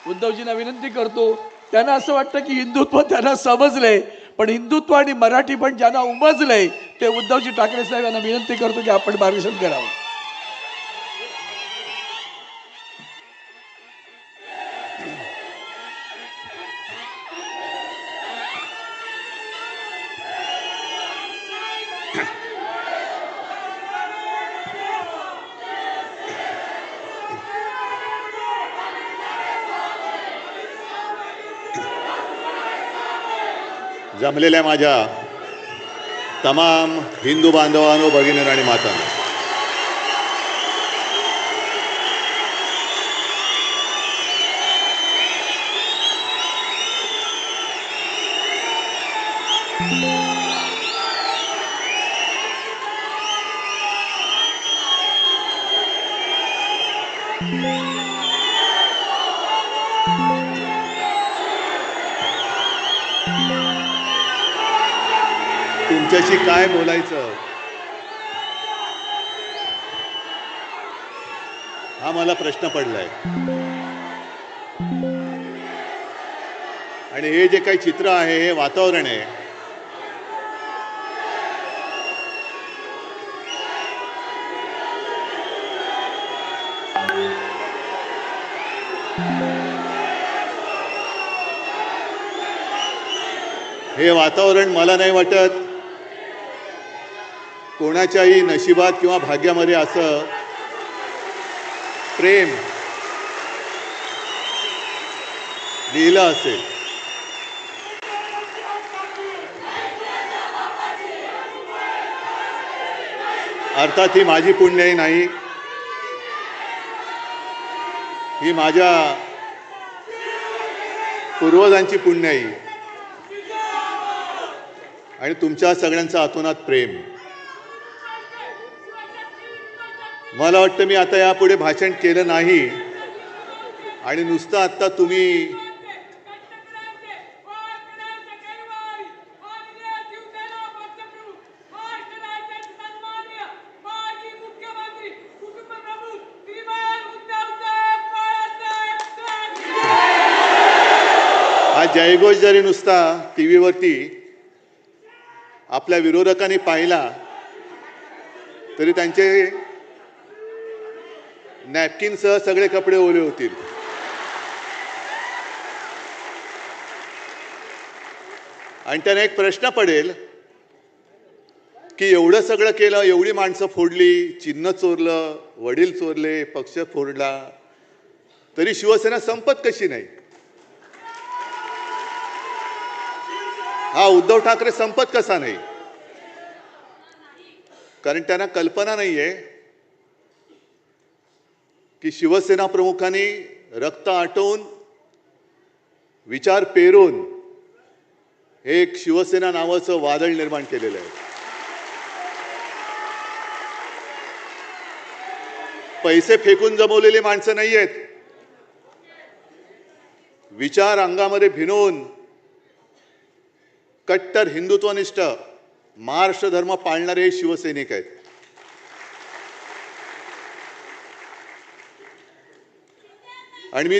उद्धवजींना विनंती करतो, त्यांना असं वाटतं की हिंदुत्व त्यांना समजलंय, पण हिंदुत्व आणि मराठी पण ज्यांना उमजलंय ते उद्धवजी ठाकरे साहेब यांना विनंती करतो की आपण मार्गदर्शन करावं. जमलेल्या माझ्या तमाम हिंदू बांधवांनो, भगिनींनो आणि मातांनो, तुमच्याशी काय बोलायचं हा मला प्रश्न पडलाय. आणि हे जे काही चित्र आहे, हे वातावरण आहे, हे वातावरण मला नाही वाटत कोणाच्याही नशिबात किंवा भाग्यामध्ये असं प्रेम लिहिलं असेल. अर्थात ही माझी पुण्याई नाही, ही माझ्या पूर्वजांची पुण्याई आणि तुमच्या सगळ्यांचं अतोनात प्रेम. मला वाटतं मी आता यापुढे भाषण केलं नाही आणि नुसतं आता तुम्ही हा जयघोष जरी नुसता टीव्हीवरती आपल्या विरोधकांनी पाहिला तरी त्यांचे नॅपकिनसह सगळे कपडे ओले होतील. आणि त्यांना एक प्रश्न पडेल की एवढं सगळं केलं, एवढी माणसं फोडली, चिन्ह चोरलं, वडील चोरले, पक्ष फोडला, तरी शिवसेना संपत कशी नाही? हा उद्धव ठाकरे संपत कसा नाही? कारण त्यांना कल्पना नाहीये की शिवसेना प्रमुखांनी रक्त आटवून, विचार पेरून हे एक शिवसेना नावाचं वादळ निर्माण केलेलं आहे. पैसे फेकून जमवलेली माणसं नाही आहेत. विचार अंगामध्ये भिनवून कट्टर हिंदुत्वनिष्ठ महाराष्ट्र धर्म पाळणारे हे शिवसैनिक आहेत. आणि मी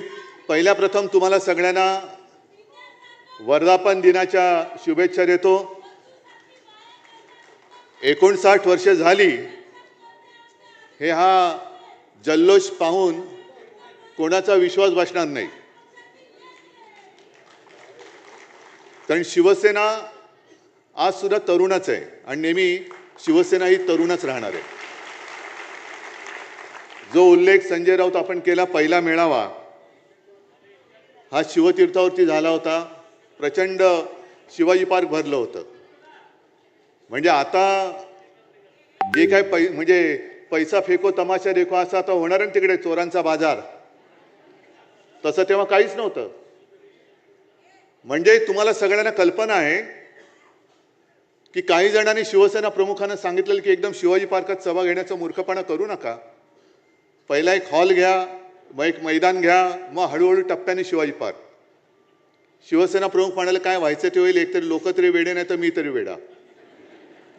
पहिल्या प्रथम तुम्हाला सगळ्यांना वर्धापन दिनाच्या शुभेच्छा देतो. 59 वर्षे झाली हे हा जल्लोष पाहून कोणाचा विश्वास बसणार नाही. कारण शिवसेना आज सुद्धा तरुणच आहे आणि नेहमी शिवसेना ही तरुणच राहणार आहे. जो उल्लेख संजय राऊत आपण केला, पहिला मेळावा हा शिवतीर्थावरती झाला होता. प्रचंड शिवाजी पार्क भरलं होतं. म्हणजे आता जे काय म्हणजे पैसा फेको तमाशा देखो असं आता होणार आहे तिकडे, चोरांचा बाजार, तसं तेव्हा काहीच नव्हतं. म्हणजे तुम्हाला सगळ्यांना कल्पना आहे की काही जणांनी शिवसेना प्रमुखांना सांगितलेलं की एकदम शिवाजी पार्कात सभा घेण्याचा मूर्खपणा करू नका. पहिला एक हॉल घ्या, मग एक मैदान घ्या, मग हळूहळू टप्प्याने शिवाजी पार्क. शिवसेना प्रमुख म्हणाले काय व्हायचं ते होईल, एकतरी लोक तरी वेडे नाही तर मी तरी वेडा.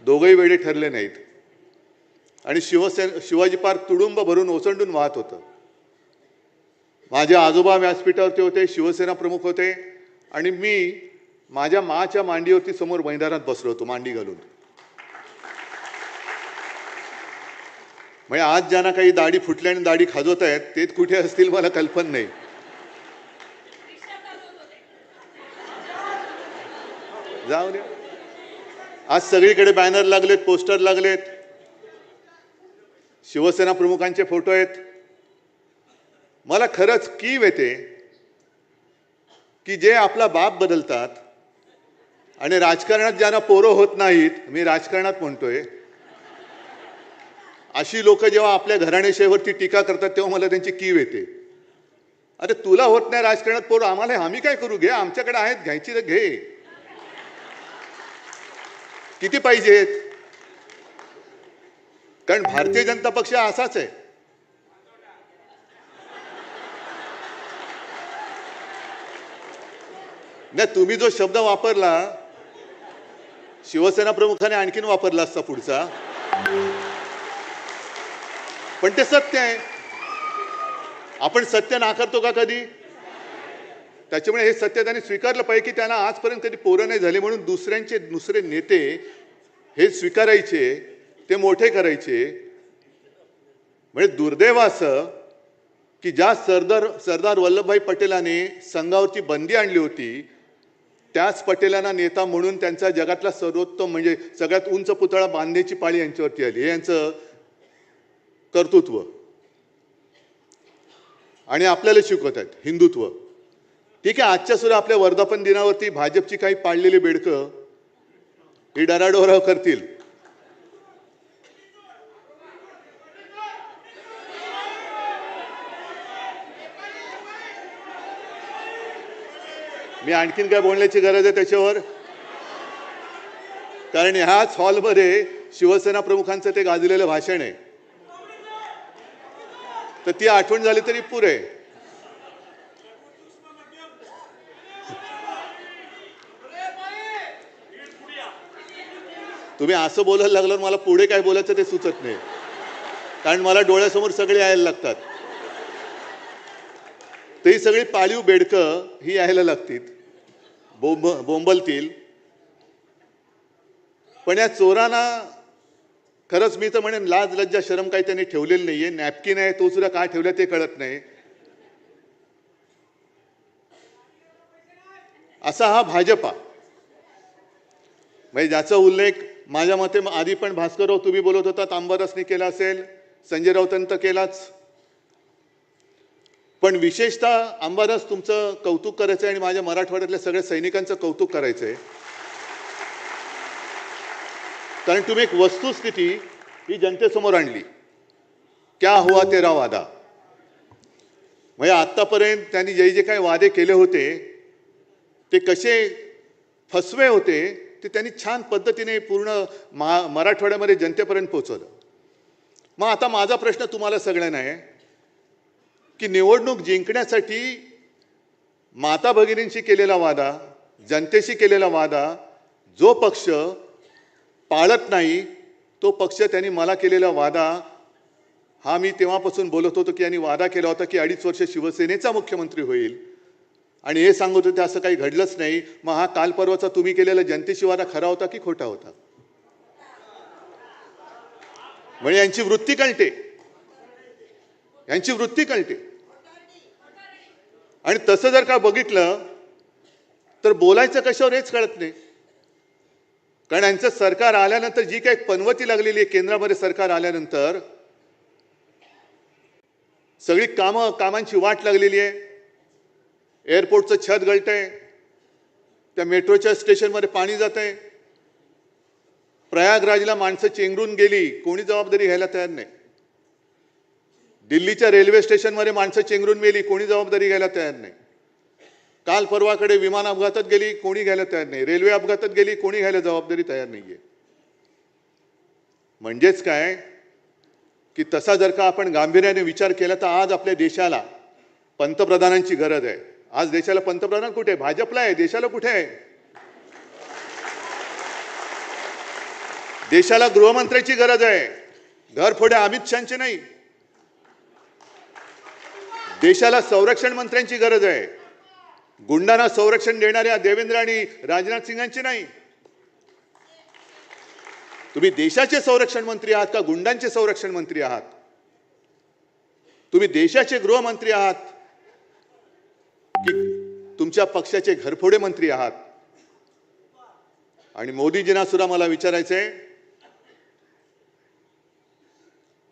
दोघंही वेडे ठरले नाहीत. आणि शिवाजी पार्क तुडुंब भरून ओसंडून वाहत होतं. माझे आजोबा व्यासपीठावरती होते, शिवसेना प्रमुख होते आणि मी माझ्या माच्या मांडीवरती समोर मैदानात बसलो होतो मांडी घालून. म्हणजे आज ज्यांना काही दाढी फुटल्या आणि दाढी खाजवत आहेत ते कुठे असतील मला कल्पना नाही. जाऊ दे. आज सगळीकडे बॅनर लागलेत, पोस्टर लागलेत, शिवसेना प्रमुखांचे फोटो आहेत. मला खरंच कीव येते की जे आपला बाप बदलतात आणि राजकारणात ज्यांना पोरं होत नाहीत, मी राजकारणात म्हणतोय, अशी लोक जेव्हा आपल्या घराणेशाहीवरती टीका करतात तेव्हा मला त्यांची कीव येते. अरे तुला होत नाही राजकारणात पोरं, आम्हाला आम्ही काय करू, घे, आमच्याकडे आहेत, घ्यायची तर घे. किती पाहिजेत? कारण भारतीय जनता पक्ष असाच आहे. नाही, तुम्ही जो शब्द वापरला शिवसेना प्रमुखाने आणखीन वापरला असता पुढचा, पण ते सत्य आहे. आपण सत्य नाकारतो का कधी? त्याच्यामुळे हे सत्य त्यांनी स्वीकारलं पाहिजे की त्यांना आजपर्यंत कधी पोरं नाही झाले म्हणून दुसरे नेते हे स्वीकारायचे, ते मोठे करायचे. म्हणजे दुर्दैव असं की ज्या सरदार वल्लभभाई पटेलांनी संघावरती बंदी आणली होती, त्याच पटेलांना नेता म्हणून त्यांचा जगातला सर्वोत्तम म्हणजे सगळ्यात उंच पुतळा बांधण्याची पाळी यांच्यावरती आली. हे यांचं कर्तृत्व. आणि आपल्याला शिकवत आहेत हिंदुत्व. ठीक आहे, आजच्या सुद्धा आपल्या वर्धापन दिनावरती भाजपची काही पाळलेली बेडकं ही डराडोराव करतील. मी आणखीन काय बोलण्याची गरज आहे त्याच्यावर? कारण ह्याच हॉलमध्ये शिवसेना प्रमुखांचं ते गाजलेलं भाषण आहे, तर ती आठवण झाली तरी पुरे. तुम्ही असं बोलायला लागल्यावर मला पुढे काय बोलायचं ते सुचत नाही, कारण मला डोळ्यासमोर सगळे यायला लागतात. ही सगळी पाळीव बेडकं ही यायला लागतील, बोंबलतील. पण या चोरांना खरंच मी तर म्हणेन लाज लज्जा शरम काही त्यांनी ठेवलेली नाहीये. नॅपकिन आहे तो सुद्धा काय ठेवला ते कळत नाही. असा हा भाजपा, म्हणजे ज्याचा उल्लेख माझ्या मते आधी पण भास्करराव तुम्ही बोलत होतात, अंबादासनी केला असेल, संजय राऊतांनी तर केलाच. पण विशेषतः अंबादास तुमचं कौतुक करायचं आणि माझ्या मराठवाड्यातल्या सगळ्या सैनिकांचं कौतुक करायचंय. कारण तुम्ही एक वस्तुस्थिती ही जनतेसमोर आणली. क्या हुआ तेरा वादा. म्हणजे आतापर्यंत त्यांनी जे काही वादे केले होते ते कसे फसवे होते ते त्यांनी छान पद्धतीने पूर्ण मराठवाड्यामध्ये जनतेपर्यंत पोहोचवलं. मग आता माझा प्रश्न तुम्हाला सगळ्यांना आहे की निवडणूक जिंकण्यासाठी माता भगिनींशी केलेला वादा, जनतेशी केलेला वादा जो पक्ष पाळत नाही तो पक्ष त्यांनी मला केलेला वादा हा मी तेव्हापासून बोलत होतो की यांनी वादा केला होता की 2.5 वर्ष शिवसेनेचा मुख्यमंत्री होईल आणि हे सांगत होते असं काही घडलंच नाही. मग हा काल परवाचा तुम्ही केलेला जनतेशी वादा खरा होता की खोटा होता? म्हणजे यांची वृत्ती कळते, यांची वृत्ती कळते. आणि तसं जर का बघितलं तर बोलायचं कशावर हेच कळत नाही. कारण यांचं सरकार आल्यानंतर जी काही पनवती लागलेली आहे केंद्रामध्ये सरकार आल्यानंतर, सगळी कामांची वाट लागलेली आहे. एअरपोर्टचं छत गळतंय, त्या मेट्रोच्या स्टेशनमध्ये पाणी जात आहे, प्रयागराजला माणसं चेंगरून गेली, कोणी जबाबदारी घ्यायला तयार नाही. दिल्लीच्या रेल्वे स्टेशनमध्ये माणसं चेंगरून गेली, कोणी जबाबदारी घ्यायला तयार नाही. काल परवाकडे विमान अपघातात गेली, कोणी घ्यायला तयार नाही. रेल्वे अपघातात गेली, कोणी घ्यायला जबाबदारी तयार नाहीये. म्हणजेच काय की तसा जर का आपण गांभीर्याने विचार केला तर आज आपल्या देशाला पंतप्रधानांची गरज आहे. आज देशाला पंतप्रधान कुठे आहे? भाजपला आहे. देशाला कुठे आहे? देशाला गृहमंत्र्याची गरज आहे, घरफोड्या अमित शहाची नाही. देशाला संरक्षण मंत्र्यांची गरज आहे, गुंडांना संरक्षण देणाऱ्या देवेंद्र आणि राजनाथ सिंगांची नाही. तुम्ही देशाचे संरक्षण मंत्री आहात का गुंडांचे संरक्षण मंत्री आहात? तुम्ही देशाचे गृहमंत्री आहात की तुमच्या पक्षाचे घरफोडे मंत्री आहात? आणि मोदीजींना सुद्धा मला विचारायचंय,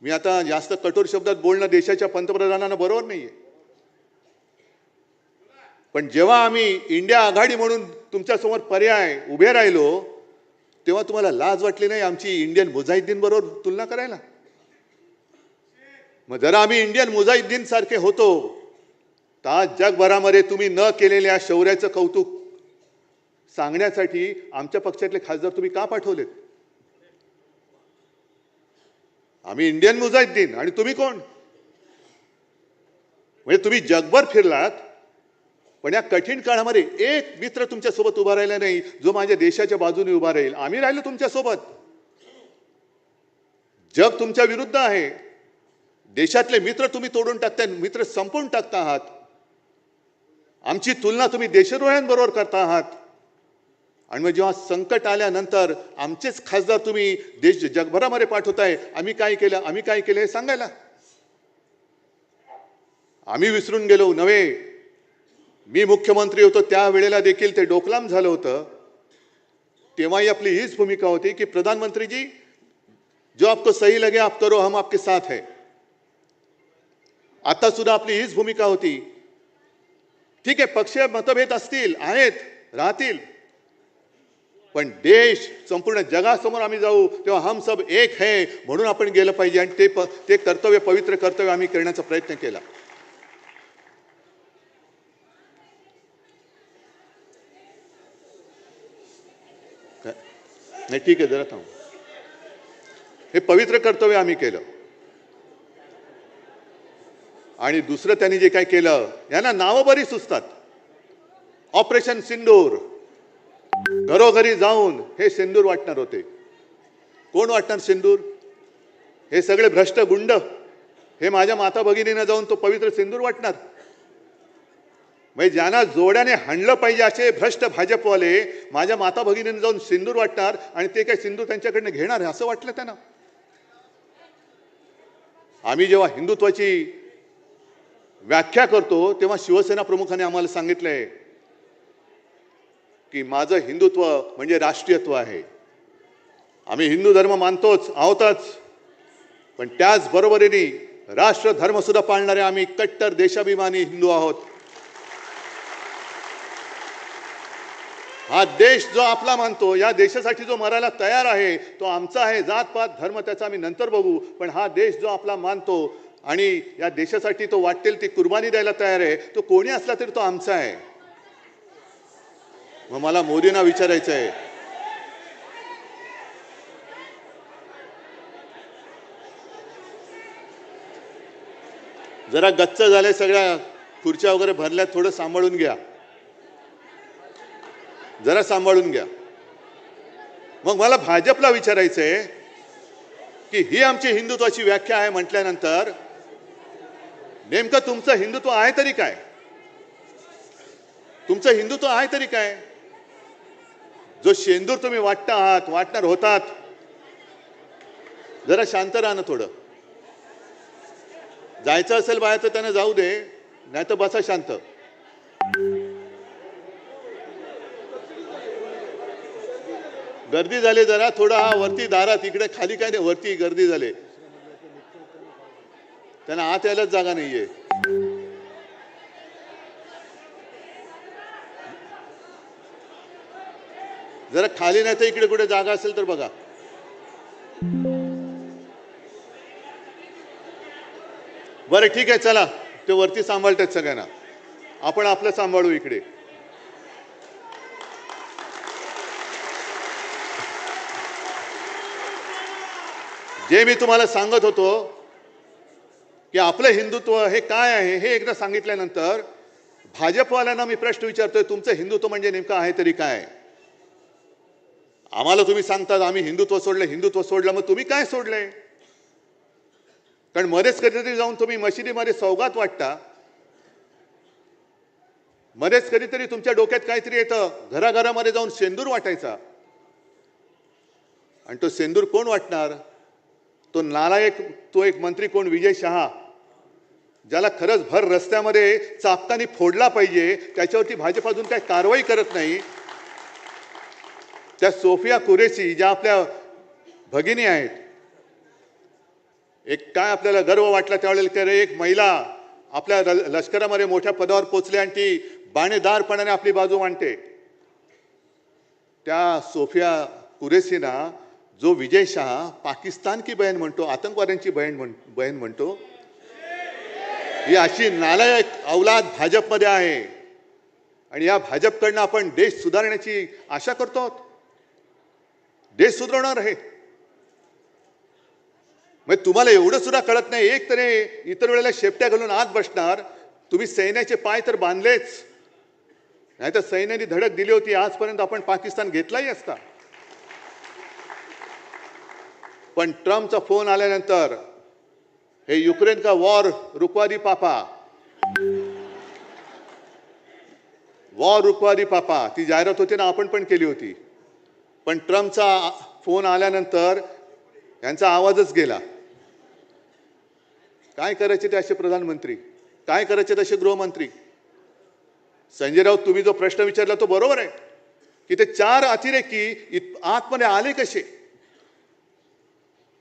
मी आता जास्त कठोर शब्दात बोलणं देशाच्या पंतप्रधानांना बरोबर नाहीये, पण जेव्हा आम्ही इंडिया आघाडी म्हणून तुमच्या समोर पर्याय उभे राहिलो तेव्हा तुम्हाला लाज वाटली नाही आमची इंडियन मुजाहिद्दीन बरोबर तुलना करायला? मग जरा आम्ही इंडियन मुजाहिद्दीन सारखे होतो तर आज जगभरामध्ये तुम्ही न केलेल्या शौर्याचं कौतुक सांगण्यासाठी आमच्या पक्षातले खासदार तुम्ही का पाठवलेत? आम्ही इंडियन मुजाहिद्दीन आणि तुम्ही कोण? म्हणजे तुम्ही जगभर फिरलात पण या कठीण काळामध्ये एक मित्र तुमच्या सोबत उभा राहिला नाही जो माझ्या देशाच्या बाजूने उभा राहील. आम्ही राहिलो तुमच्या सोबत. जग तुमच्या विरुद्ध आहे. देशातले मित्र तुम्ही तोडून टाकताय, मित्र संपवून टाकता आहात. आमची तुलना तुम्ही देशद्रोह्यांबरोबर करता आहात. आणि मग जेव्हा संकट आल्यानंतर आमचेच खासदार तुम्ही जगभरामध्ये पाठवताय, आम्ही काय केलं आम्ही काय केलं हे सांगायला. आम्ही विसरून गेलो नव्हे. मी मुख्यमंत्री होतो त्यावेळेला देखील ते डोकलाम झालं होतं. तेव्हाही आपली हीच भूमिका होती की प्रधानमंत्री जी जो आपको सही लगे आप करो, हम आपके साथ है. आता सुद्धा आपली हीच भूमिका होती. ठीक आहे, पक्षीय मतभेद असतील, आहेत, राहतील, पण देश संपूर्ण जगासमोर आम्ही जाऊ तेव्हा हम सब एक है म्हणून आपण गेलं पाहिजे. आणि ते कर्तव्य, पवित्र कर्तव्य आम्ही करण्याचा प्रयत्न केला. नाही ठीक आहे, जरा थांब. हे पवित्र कर्तव्य आम्ही केलं. आणि दुसरं त्यांनी जे काय केलं, यांना नावं बरी सुचतात. ऑपरेशन सिंदूर, घरोघरी जाऊन हे सिंदूर वाटणार होते. कोण वाटणार सिंदूर? हे सगळे भ्रष्ट गुंड. हे माझ्या माता भगिनींना जाऊन तो पवित्र सिंदूर वाटणार. म्हणजे ज्यांना जोड्याने हाणलं पाहिजे असे भ्रष्ट भाजपवाले माझ्या माता भगिनींना जाऊन सिंदूर वाटणार आणि ते काय सिंदूर त्यांच्याकडनं घेणार असं वाटलं त्यांना. आम्ही जेव्हा हिंदुत्वाची व्याख्या करतो तेव्हा शिवसेना प्रमुखांनी आम्हाला सांगितलंय की माझं हिंदुत्व म्हणजे राष्ट्रीयत्व आहे. आम्ही हिंदू धर्म मानतोच आहोतच, पण त्याच बरोबरीने राष्ट्र धर्म सुद्धा पाळणारे आम्ही कट्टर देशाभिमानी हिंदू आहोत. हा देश जो आपला मानतो, या देशासाठी जो मरायला तयार आहे तो आमचा आहे. जातपात धर्म त्याचा आम्ही नंतर बघू, पण हा देश जो आपला मानतो आणि या देशासाठी तो वाटेल ती कुर्बानी द्यायला तयार आहे, तो कोणी असला तरी तो आमचा आहे. मग मला मोदींना विचारायचं आहे, जरा गच्च झाले, सगळ्या खुर्च्या वगैरे भरल्यात, थोडं सांभाळून घ्या, जरा सांभाळून घ्या. मग मला भाजपला विचारायचं आहे की ही आमची हिंदुत्वाची व्याख्या आहे म्हटल्यानंतर नेमकं तुमचं हिंदुत्व आहे तरी काय? तुमचं हिंदुत्व आहे तरी काय? जो शेंदूर तुम्ही वाटता आहात, वाटणार होतात, जरा शांत राहा ना थोडं. जायचं असेल बाहेर तर त्यांना जाऊ दे, नाही तर बसा शांत. गर्दी झाली जरा, थोडा हा वरती दारात, इकडे खाली काय नाही, वरती गर्दी झाली, त्यांना आत यायलाच जागा नाहीये. जरा खाली नाही तर इकडे कुठे जागा असेल तर बघा. बरं ठीक आहे, चला, ते वरती सांभाळतात सगळ्यांना, आपण आपलं सांभाळू इकडे. जे मी तुम्हाला सांगत होतो की आपलं हिंदुत्व हे काय आहे हे एकदा सांगितल्यानंतर भाजपवाल्यांना मी प्रश्न विचारतोय, तुमचं हिंदुत्व म्हणजे नेमकं आहे तरी काय? आम्हाला तुम्ही सांगतात आम्ही हिंदुत्व सोडलं, हिंदुत्व सोडलं, मग तुम्ही काय सोडलंय? कारण मध्येच कधीतरी जाऊन तुम्ही मशिदीमध्ये सौगात वाटता, मध्येच कधीतरी तुमच्या डोक्यात काहीतरी येतं, घराघरामध्ये जाऊन शेंदूर वाटायचा. आणि तो शेंदूर कोण वाटणार? तो नालायक, तो एक मंत्री कोण, विजय शहा, ज्याला खरंच भर रस्त्यामध्ये चापकानी फोडला पाहिजे, त्याच्यावरती भाजप अजून काही कारवाई करत नाही. त्या सोफिया कुरेशी ज्या आपल्या भगिनी आहेत, एक काय आपल्याला गर्व वाटला त्यावेळेला की अरे एक महिला आपल्या लष्करामध्ये मोठ्या पदावर पोचली आणि ती बाणेदारपणाने आपली बाजू मांडते. त्या सोफिया कुरेशीना जो विजय शहा पाकिस्तान की बहन म्हणतो, आतंकवाद्यांची बहन म्हणतो, ही अशी नालायक औलाद भाजपमध्ये आहे. आणि या भाजपकडनं आपण देश सुधारण्याची आशा करतो, देश सुधारणार आहे. मग तुम्हाला एवढं सुद्धा कळत नाही, एक तरी इतर वेळेला शेपट्या घालून आत बसणार. तुम्ही सैन्याचे पाय तर बांधलेच, नाही तर सैन्याने धडक दिली होती, आजपर्यंत आपण पाकिस्तान घेतलाही असता. पण ट्रम्पचा फोन आल्यानंतर हे युक्रेन का वॉर रुकवा दी पापा, वॉर रुकवा दी पापा, ती जाहिरात होती ना, आपण पण केली होती. पण ट्रम्पचा फोन आल्यानंतर यांचा आवाजच गेला. काय करायचे ते असे प्रधानमंत्री, काय करायचे तसे गृहमंत्री? संजय राऊत, तुम्ही जो प्रश्न विचारला तो बरोबर आहे की ते 4 अतिरेकी आतमध्ये आले कसे?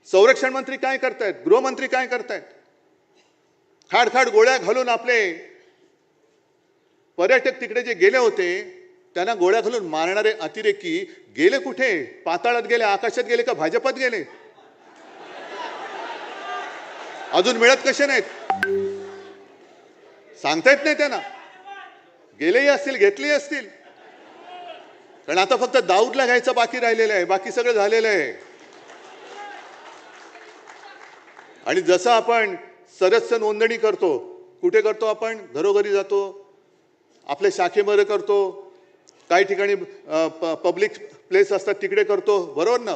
संरक्षण मंत्री काय करतायत, गृहमंत्री काय करतायत? खाडखाड गोळ्या घालून आपले पर्यटक तिकडे जे गेले होते त्यांना गोळ्या घालून मारणारे अतिरेकी गेले कुठे? पाताळात गेले, आकाशात गेले का भाजपात गेले? अजून मिळत कसे नाहीत सांगता येत नाही त्यांना. गेलेही असतील, घेतलेही असतील. कारण आता फक्त दाऊदला घ्यायचं बाकी राहिलेलं आहे, बाकी सगळं झालेलं आहे. आणि जसं आपण सदस्य नोंदणी करतो, कुठे करतो आपण? घरोघरी जातो, आपल्या शाखेमध्ये करतो, काही ठिकाणी पब्लिक प्लेस असतात तिकडे करतो, बरोबर ना?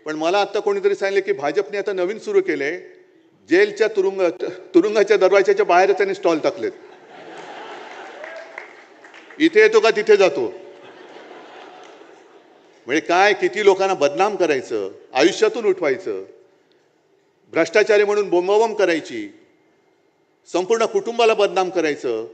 पण मला आता कोणीतरी सांगितले की भाजपने आता नवीन सुरू केले, जेलच्या तुरुंगाच्या दरवाजाच्या बाहेर त्यांनी स्टॉल टाकलेत. इथे येतो का तिथे जातो. म्हणजे काय, किती लोकांना बदनाम करायचं, आयुष्यातून उठवायचं, भ्रष्टाचारी म्हणून बोंबाबोंब करायची, संपूर्ण कुटुंबाला बदनाम करायचं,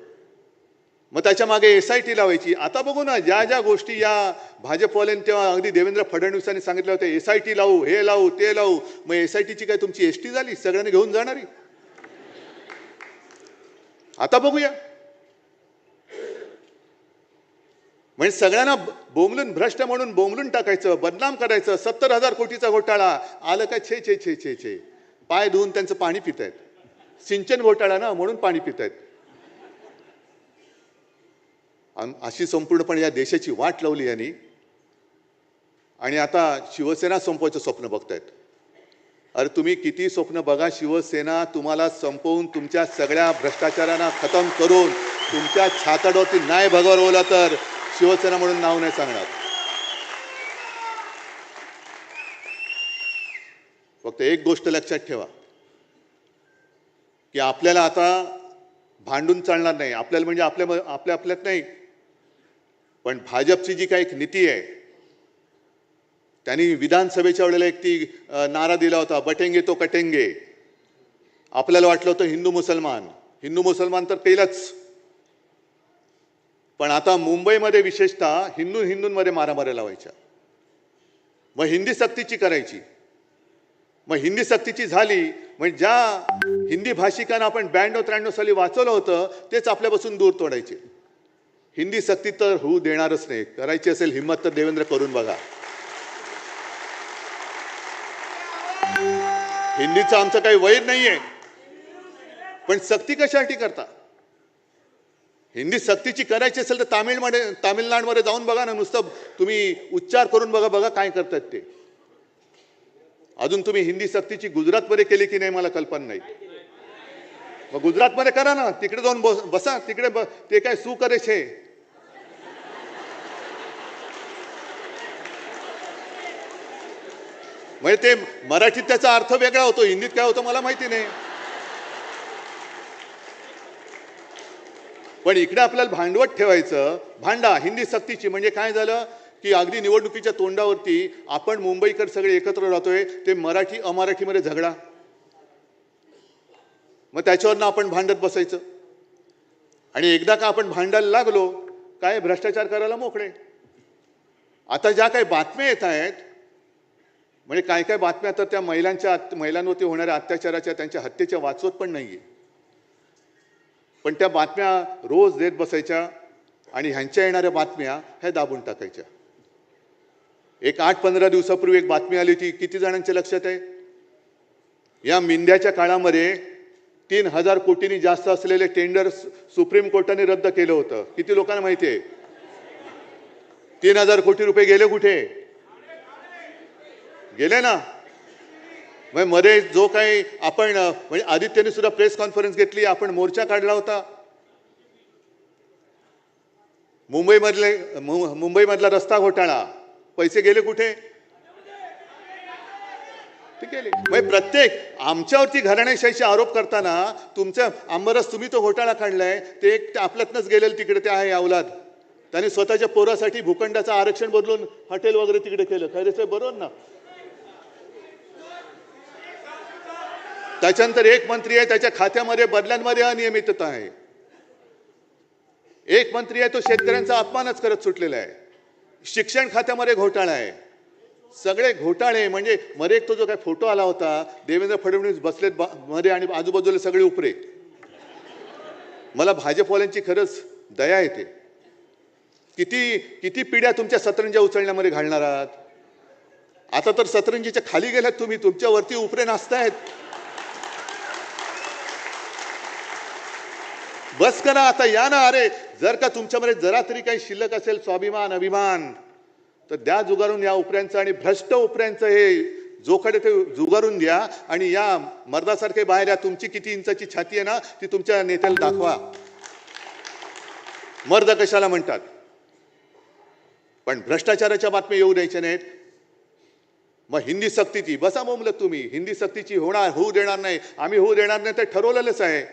मग त्याच्या मागे SIT लावायची. आता बघू ना, ज्या ज्या गोष्टी या भाजपवाल्यांनी तेव्हा अगदी देवेंद्र फडणवीसांनी सांगितलं होतं, SIT लावू, हे लावू, ते लावू. मग SITची काय तुमची ST झाली, सगळ्यांनी घेऊन जाणारी? आता बघूया. म्हणजे सगळ्यांना बोंबलून, भ्रष्ट म्हणून बोंबलून टाकायचं, बदनाम करायचं. 70,000 कोटीचा घोटाळा आलं काय, छे छे छे छे छे, पाय धुवून त्यांचं पाणी पितायत. सिंचन घोटाळा ना, म्हणून पाणी पितायत. अशी संपूर्णपणे या देशाची वाट लावली यांनी. आणि आता शिवसेना संपवायचं स्वप्न बघतायत. अरे तुम्ही किती स्वप्न बघा, शिवसेना तुम्हाला संपवून, तुमच्या सगळ्या भ्रष्टाचारांना खतम करून, तुमच्या छाताडावरती नाही भगवला तर शिवसेना म्हणून नाव नाही सांगणार. फक्त एक गोष्ट लक्षात ठेवा की आपल्याला आता भांडून चालणार नाही. आपल्याला म्हणजे आपल्यात नाही, पण भाजपची जी काही एक नीती आहे, त्यांनी विधानसभेच्या वेळेला एक ती नारा दिला होता, बटेंगे तो कटेंगे. आपल्याला वाटलं होतं हिंदू मुसलमान तर केलंच. पण आता मुंबईमध्ये विशेषतः हिंदूंमध्ये मारामाऱ्या लावायच्या. मग हिंदी सक्तीची करायची. मग हिंदी सक्तीची झाली म्हणजे ज्या हिंदी भाषिकांना आपण 92-93 साली वाचवलं होतं तेच आपल्यापासून दूर तोडायचे. हिंदी सक्ती तर होऊ देणारच नाही. करायची असेल हिम्मत तर देवेंद्र करून बघा. हिंदीचं आमचं काही वैर नाहीये, पण सक्ती कशासाठी करता? हिंदी सक्तीची करायची असेल तर तामिळनाडूमध्ये जाऊन बघा ना, नुसतं तुम्ही उच्चार करून बघा काय करतात ते. अजून तुम्ही हिंदी सक्तीची गुजरातमध्ये केली की नाही मला कल्पना नाही. मग गुजरातमध्ये करा ना, तिकडे जाऊन बसा, तिकडे ते काय सू करे छे. म्हणजे ते मराठीत त्याचा अर्थ वेगळा होतो, हिंदीत काय होतं मला माहिती नाही. पण इकडे आपल्याला भांडवत ठेवायचं, भांडा हिंदी सक्तीची. म्हणजे काय झालं की अगदी निवडणुकीच्या तोंडावरती आपण मुंबईकर सगळे एकत्र राहतोय, ते मराठी अमराठीमध्ये झगडा, मग त्याच्यावरनं आपण भांडत बसायचं. आणि एकदा का आपण भांडायला लागलो काय भ्रष्टाचार करायला मोकळे. आता ज्या काही बातम्या येत आहेत, म्हणजे काय काय बातम्या तर त्या महिलांवरती होणाऱ्या अत्याचाराच्या, त्यांच्या हत्येच्या वाचवत पण नाहीये. पण त्या बातम्या रोज देत बसायच्या आणि ह्यांच्या येणाऱ्या बातम्या ह्या दाबून टाकायच्या. एक 8-15 दिवसापूर्वी एक बातमी आली होती, किती जणांच्या लक्षात आहे? या मिंद्याच्या काळामध्ये 3,000 कोटींनी जास्त असलेले टेंडर सुप्रीम कोर्टाने रद्द केलं होतं. किती लोकांना माहिती आहे? 3,000 कोटी रुपये गेले कुठे? गेले ना. मग मध्ये जो काही आपण म्हणजे आदित्यने सुद्धा प्रेस कॉन्फरन्स घेतली, आपण मोर्चा काढला होता. मुंबईमधला रस्ता घोटाळा, पैसे गेले कुठे? ते गेले. म्हणजे प्रत्येक आमच्यावरती घराणेशाहीचे आरोप करताना तुमच्या आंबरस तुम्ही तो घोटाळा काढलाय, ते एक आपल्यातनंच गेलेलं तिकडे ते आहे अवलाद. त्यांनी स्वतःच्या पोरासाठी भूखंडाचं आरक्षण बदलून हॉटेल वगैरे तिकडे केलं. खैरेचे बरोबर ना. त्याच्यानंतर एक मंत्री आहे, त्याच्या खात्यामध्ये बदल्यांमध्ये अनियमितता आहे. एक मंत्री आहे, तो शेतकऱ्यांचा अपमानच करत सुटलेला आहे. शिक्षण खात्यामध्ये घोटाळा आहे. सगळे घोटाळे. म्हणजे मध्ये एक तो जो काय फोटो आला होता, देवेंद्र फडणवीस बसलेत मध्ये आणि आजूबाजूला सगळे उपरे. मला भाजपवाल्यांची खरंच दया येते. किती किती पिढ्या तुमच्या सतरंज्या उचलण्यामध्ये घालणार आहात? आता तर सतरंजीच्या खाली गेल्यात तुम्ही, तुमच्यावरती उपरे नाचतायत. बस करा आता, या ना. अरे जर का तुमच्यामध्ये जरा तरी काही शिल्लक असेल स्वाभिमान अभिमान, तर द्या जुगारून या उपऱ्यांचं. आणि भ्रष्ट उपऱ्यांचं हे जोखडे ते जुगारून द्या. आणि या मर्दासारखे बाहेर या. तुमची किती इंचाची छाती आहे ना, ती तुमच्या नेत्याला दाखवा. मर्द कशाला म्हणतात? पण भ्रष्टाचाराच्या बातम्या येऊ द्यायच्या नाहीत. मग हिंदी सक्तीची बसा बोंबलत तुम्ही. हिंदी सक्तीची होऊ देणार नाही, आम्ही होऊ देणार नाही, ते ठरवलेलंच आहे.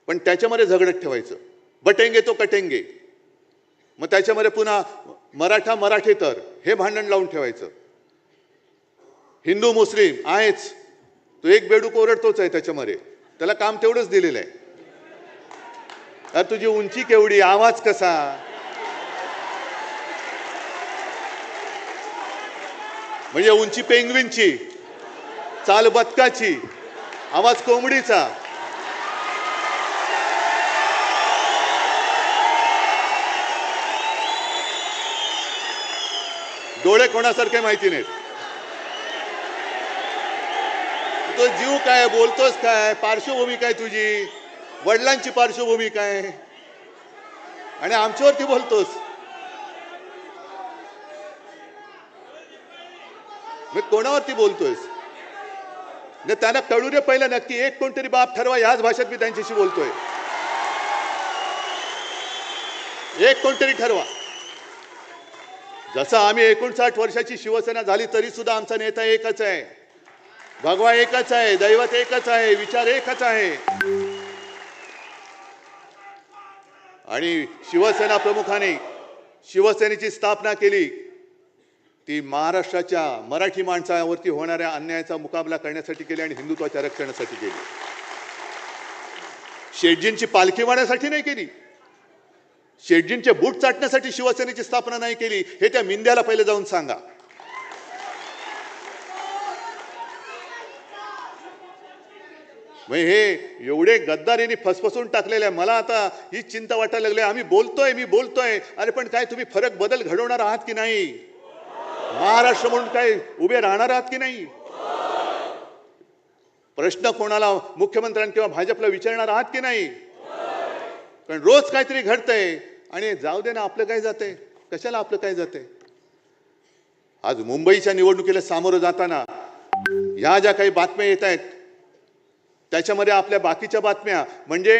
पण त्याच्यामध्ये झगडत ठेवायचं. बटेंगे तो कटेंगे. मग त्याच्यामध्ये पुन्हा मराठा मराठेतर हे भांडण लावून ठेवायचं. हिंदू मुस्लिम आहेच, तो एक बेडूक ओरडतोच आहे त्याच्यामध्ये, त्याला काम तेवढंच दिलेलं आहे. अरे तुझी उंची केवढी, आवाज कसा, म्हणजे उंची पेंग्विनची, चाल बदकाची, आवाज कोंबडीचा. डोळे कोणासारखे माहिती नाहीत. तो जीव काय, बोलतोस काय, पार्श्वभूमी काय तुझी, वडिलांची पार्श्वभूमी काय, आणि आमच्यावरती बोलतोस. मी कोणावरती बोलतोयस? न त्यांना कळू दे पहिलं नक्की. एक कोणतरी बाप ठरवा. याच भाषेत मी त्यांच्याशी बोलतोय. एक कोणतरी ठरवा. जसं आम्ही 59 वर्षाची शिवसेना झाली तरी सुद्धा आमचा नेता एकच आहे, भगवा एकच आहे, दैवत एकच आहे, विचार एकच आहे. आणि शिवसेना प्रमुखाने शिवसेनेची स्थापना केली ती महाराष्ट्राच्या मराठी माणसावरती होणाऱ्या अन्यायाचा मुकाबला करण्यासाठी केली आणि हिंदुत्वाच्या रक्षणासाठी केली. शेटजींची पालखी वाढण्यासाठी नाही केली. शेटजींचे बूट चाटण्यासाठी शिवसेनेची स्थापना नाही केली. हे त्या मिंद्याला पहिले जाऊन सांगा. हे एवढे गद्दारीने फसफसून टाकलेले आहे. मला आता ही चिंता वाटायला लागली. आम्ही बोलतोय, मी बोलतोय, अरे पण काय तुम्ही फरक बदल घडवणार आहात की नाही? महाराष्ट्र म्हणून काय उभे राहणार आहात की नाही? प्रश्न कोणाला, मुख्यमंत्र्यांना किंवा भाजपला विचारणार आहात की नाही? कारण रोज काहीतरी घडतंय आणि जाऊ दे ना, आपलं काय जाते, कशाला आपलं काय जाते. आज मुंबईच्या निवडणुकीला सामोरं जाताना ह्या ज्या काही बातम्या येत आहेत त्याच्यामध्ये आपल्या बाकीच्या बातम्या म्हणजे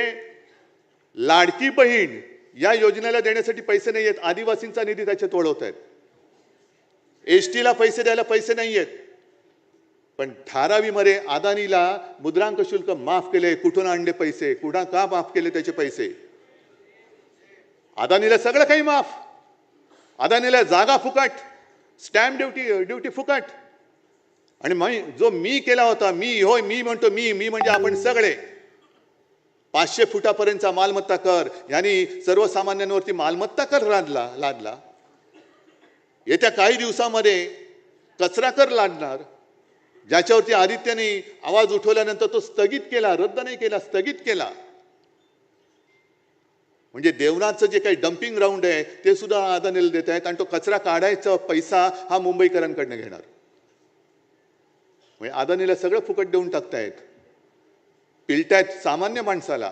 लाडकी बहीण या योजनेला देण्यासाठी पैसे नाही आहेत, आदिवासींचा निधी त्याच्यात वळवत आहेत. एसटीला पैसे द्यायला पैसे नाही आहेत, पण धारावीमध्ये अदानीला मुद्रांक शुल्क माफ केले. कुठून आणले पैसे, कुठं का माफ केले त्याचे पैसे? अदानीला सगळं काही माफ, अदानीला जागा फुकट, स्टॅम्प ड्युटी फुकट. आणि जो मी केला होता, मी म्हणतो, मी म्हणजे आपण सगळे, 500 फुटापर्यंतचा मालमत्ता कर यांनी सर्वसामान्यांवरती मालमत्ता कर लादला. येत्या काही दिवसामध्ये कचरा कर लादणार, ज्याच्यावरती आदित्यने आवाज उठवल्यानंतर तो स्थगित केला, रद्द नाही केला, स्थगित केला. म्हणजे देवनाथचं जे काही डम्पिंग ग्राउंड आहे ते सुद्धा अदानीला देत आहेत आणि तो कचरा काढायचा पैसा हा मुंबईकरांकडनं घेणार. म्हणजे अदानीला सगळं फुकट देऊन टाकतायत, पिलतायत सामान्य माणसाला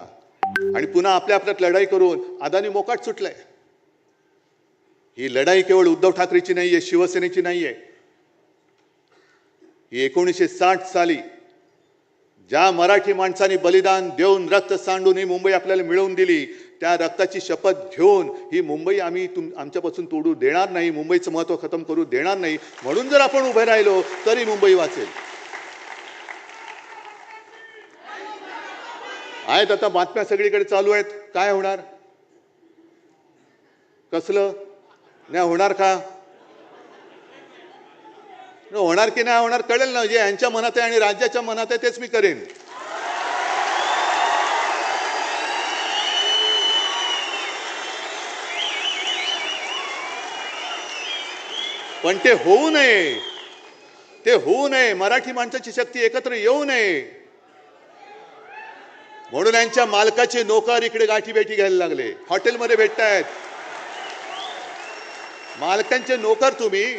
आणि पुन्हा आपल्यात लढाई करून अदानी मोकाट सुटलाय. ही लढाई केवळ उद्धव ठाकरेची नाहीये, शिवसेनेची नाहीये. ही 1960 साली ज्या मराठी माणसांनी बलिदान देऊन रक्त सांडून ही मुंबई आपल्याला मिळवून दिली, त्या रक्ताची शपथ घेऊन ही मुंबई आम्ही आमच्यापासून तोडू देणार नाही, मुंबईचं महत्त्व खतम करू देणार नाही. म्हणून जर आपण उभे राहिलो तरी मुंबई वाचेल. आहेत आता बातम्या सगळीकडे चालू आहेत, काय होणार, कसलं नाही होणार का, होणार की नाही होणार कळेल ना. जे यांच्या मनात आहे आणि राज्याच्या मनात आहे तेच मी करेन. पण ते होऊ नये, मराठी माणसाची शक्ती एकत्र येऊ नये म्हणून यांच्या मालकाचे नोकर इकडे गाठीभेटी घ्यायला लागले, हॉटेलमध्ये भेटतायत. मालकांचे नोकर तुम्ही.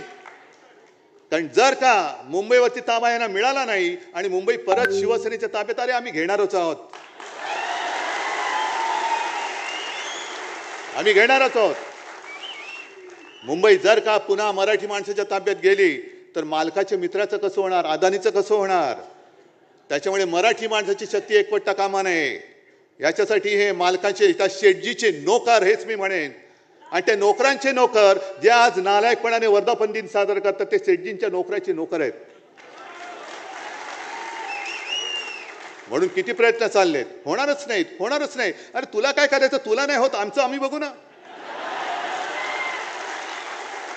कारण जर का मुंबईवरती ताबा यांना मिळाला नाही आणि मुंबई परत शिवसेनेच्या ताब्यात आले, आम्ही घेणारच आहोत, आम्ही घेणारच आहोत. मुंबई जर का पुन्हा मराठी माणसाच्या ताब्यात गेली तर मालकाच्या मित्राचं कसं होणार, अदानीचं कसं होणार. त्याच्यामुळे मराठी माणसाची शक्ती एकवटता कामा नये. याच्यासाठी हे मालकाचे त्या शेटजीचे नोकर, हेच मी म्हणेन, आणि त्या नोकरांचे नोकर जे आज नालायकपणाने वर्धापन दिन साजरा करतात ते शेटजींच्या नोकराचे नोकर आहेत. म्हणून किती प्रयत्न चाललेत, होणारच नाही. अरे तुला काय करायचं, तुला नाही होत, आमचं आम्ही बघू ना,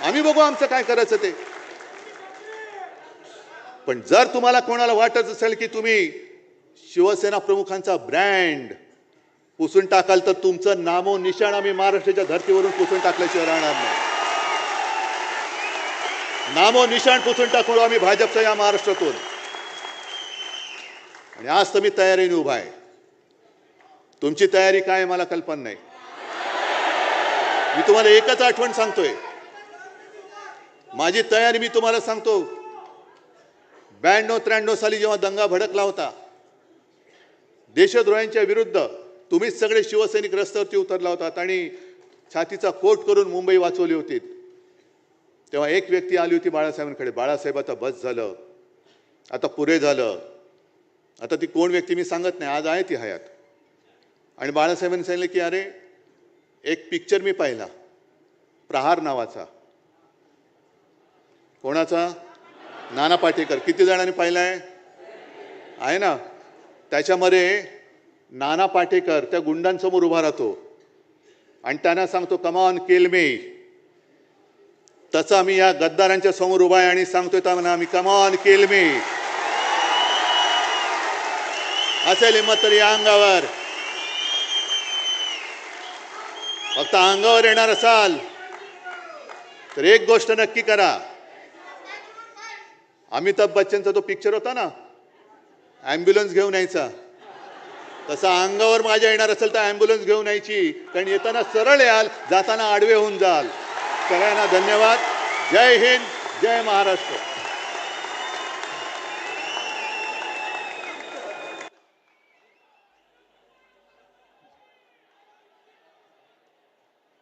आम्ही बघू आमचं काय करायचं ते. पण जर तुम्हाला कोणाला वाटत असेल की तुम्ही शिवसेना प्रमुखांचा ब्रँड पुसून टाकाल तर तुमचं नामो निशाण आम्ही महाराष्ट्राच्या धर्तीवरून पुसून टाकल्याशिवाय राहणार नाही. नामो निशाण पुसून टाकू आम्ही भाजपच्या या महाराष्ट्रातून. आणि आज तर मी तयारीने उभा आहे. तुमची तयारी काय मला कल्पना नाही. मी तुम्हाला एकच आठवण सांगतोय, माझी तयारी मी तुम्हाला सांगतो. 92-93 साली जेव्हा दंगा भडकला होता देशद्रोह्यांच्या विरुद्ध, तुम्हीच सगळे शिवसैनिक रस्त्यावरती उतरला होतात आणि छातीचा कोट करून मुंबई वाचवली होती. तेव्हा एक व्यक्ती आली होती बाळासाहेबांकडे, बाळासाहेब आता बस झालं, आता पुरे झालं. आता ती कोण व्यक्ती मी सांगत नाही, आज आहे ती हयात. आणि बाळासाहेबांनी सांगितलं की अरे एक पिक्चर मी पाहिला, प्रहार नावाचा. कोणाचा? नाना पाटेकर. किती जणांनी पाहिलाय? आहे ना. त्याच्यामध्ये नाना पाटेकर त्या गुंडांसमोर उभा राहतो आणि त्यांना सांगतो कम ऑन किल मी. तसा मी या गद्दारांच्या समोर उभा आहे आणि सांगतोय त्यांना मी कम ऑन किल मी. असेल हिंमत तरी या अंगावर, फक्त अंगावर येणार असाल तर एक गोष्ट नक्की करा. अमिताभ बच्चनचा तो पिक्चर होता ना, ॲम्ब्युलन्स घेऊन यायचा, तसा अंगावर माझ्या येणार असेल तर ॲम्ब्युलन्स घेऊन यायची. कारण येताना सरळ याल, जाताना आडवे होऊन जाल. सगळ्यांना धन्यवाद. जय हिंद, जय महाराष्ट्र.